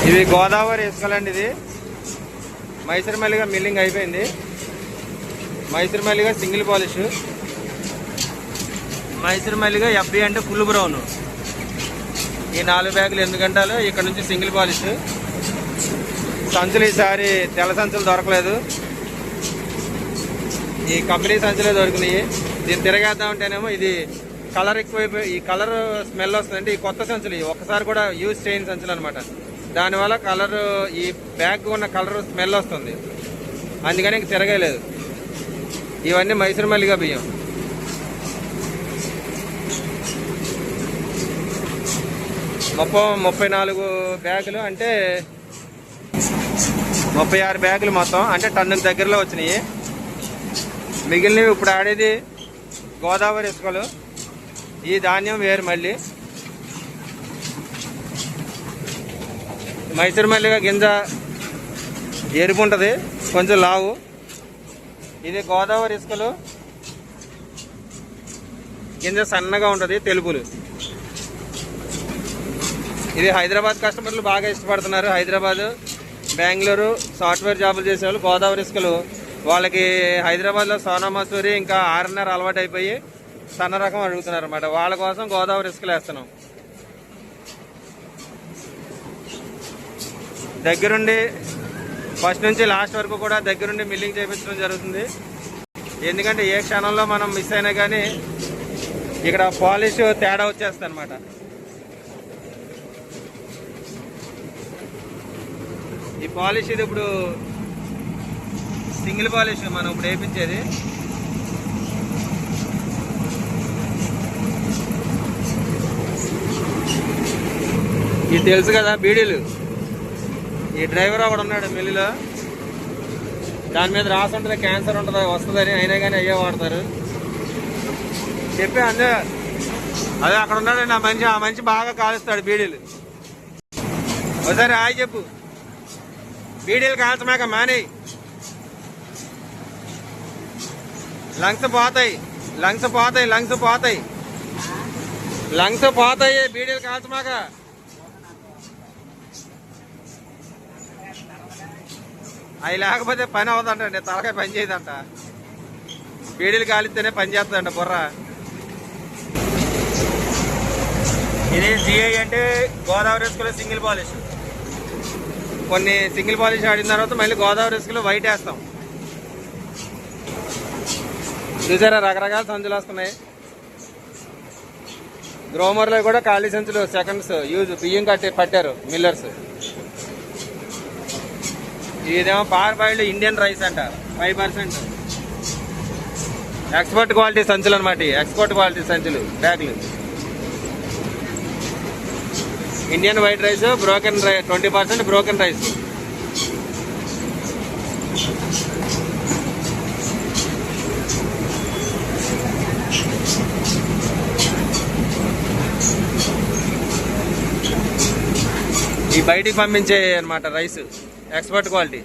ఇవి గోదావరి ఇసుకలండి. ఇది మైసూర్ మల్లిగా మిల్లింగ్ అయిపోయింది. మైసూర్ మల్లిగా సింగిల్ పాలిష్, మైసూర్ మల్లిగా ఎఫ్బి అంటే ఫుల్ బ్రౌన్. ఈ 4 బ్యాగులు 8 గంటలు. ఇక్కడ నుంచి సింగిల్ పాలిష్. సంచులు ఈసారి తెల్ల సంచులు దొరకలేదు, ఈ కంపెనీ సంచులే దొరికినాయి. దీన్ని తిరగేద్దామంటేనేమో ఇది కలర్ ఎక్కువైపోయి ఈ కలర్ స్మెల్ వస్తుందంటే ఈ కొత్త సంచులు ఒక్కసారి కూడా యూజ్ చేయని సంచులు అనమాట. దానివల్ల కలర్ ఈ బ్యాగ్ ఉన్న కలర్ స్మెల్ వస్తుంది, అందుకని ఇంక తిరగలేదు. ఇవన్నీ మైసూర్ మల్లిగా బియ్యం. మొత్తం 34 బ్యాగులు అంటే 36 బ్యాగులు మొత్తం, అంటే టన్నుకు దగ్గరలో వచ్చినాయి. మిగిలినవి ఇప్పుడు ఆడేది గోదావరి ఇసుకలు. ఈ ధాన్యం వేరు. మళ్ళీ మైసూర్ మల్లిగా గింజ ఎరుపు ఉంటుంది, కొంచెం లావు. ఇది గోదావరి ఇసుకలు, గింజ సన్నగా ఉంటుంది, తెలుపులు. ఇది హైదరాబాద్ కస్టమర్లు బాగా ఇష్టపడుతున్నారు. హైదరాబాద్, బెంగళూరు సాఫ్ట్వేర్ జాబులు చేసేవాళ్ళు గోదావరి ఇసుకలు. వాళ్ళకి హైదరాబాద్లో సోనా మసూరి ఇంకా ఆర్ఎన్ఆర్ అలవాటు అయిపోయి సన్న రకం అడుగుతున్నారు అన్నమాట. వాళ్ళ కోసం గోదావరి ఇసుకలు వేస్తున్నాం. దగ్గరుండి ఫస్ట్ నుంచి లాస్ట్ వరకు కూడా దగ్గరుండి మిల్లింగ్ చేయించడం జరుగుతుంది. ఎందుకంటే ఏ క్షణంలో మనం మిస్ అయినా కానీ ఇక్కడ పాలిష్ తేడా వచ్చేస్తుంది అనమాట. ఈ పాలిష్ ఇది ఇప్పుడు సింగిల్ పాలిష్ మనం ఇప్పుడు వేయించేది. ఇది తెలుసు కదా బీడీలు. ఈ డ్రైవర్ ఒకడు ఉన్నాడు మిల్లులో, దాని మీద రాసి ఉంటుంది క్యాన్సర్ ఉంటుంది వస్తుందని, అయినా కానీ అయ్యే వాడతారు. చెప్పే అందే అదే అక్కడ ఉన్నాడండి ఆ మనిషి బాగా కాలుస్తాడు బీడీలు. ఒకసారి హాయ్ చెప్పు. బీడీలు కాల్చమాక మానే, లంగ్స్ పోతాయి, లంగ్స్ పోతాయి, లంగ్స్ పోతాయి, లంగ్స్ పోతాయి. బీడీలు కాల్చమాక. అవి లేకపోతే పని అవుతుందంట, తలకాయ పని చేయదంట. బీడీలు కాలిస్తేనే పని చేస్తుందంట బుర్ర. ఇది జిఐ అంటే గోదావరి ఇసుకలో సింగిల్ పాలిష్. కొన్ని సింగిల్ పాలిష్ ఆడిన తర్వాత మళ్ళీ గోదావరి ఇసుకలో వైట్ వేస్తాం. చూసారా రకరకాల సంచులు వస్తున్నాయి. గ్రోమర్లో కూడా ఖాళీ సంచులు సెకండ్స్ యూజ్ బియ్యం పట్టారు మిల్లర్స్. ఇదేమో పార్ బాయిల్డ్ ఇండియన్ రైస్ అంట, 5%. ఎక్స్పోర్ట్ క్వాలిటీ సంచులు అనమాట. ఎక్స్పోర్ట్ క్వాలిటీ సంచులు బ్యాగులు. Indian white rice, broken 20% broken rice. ఈ బయటికి పంపించే అనమాట రైస్, ఎక్స్పోర్ట్ క్వాలిటీ.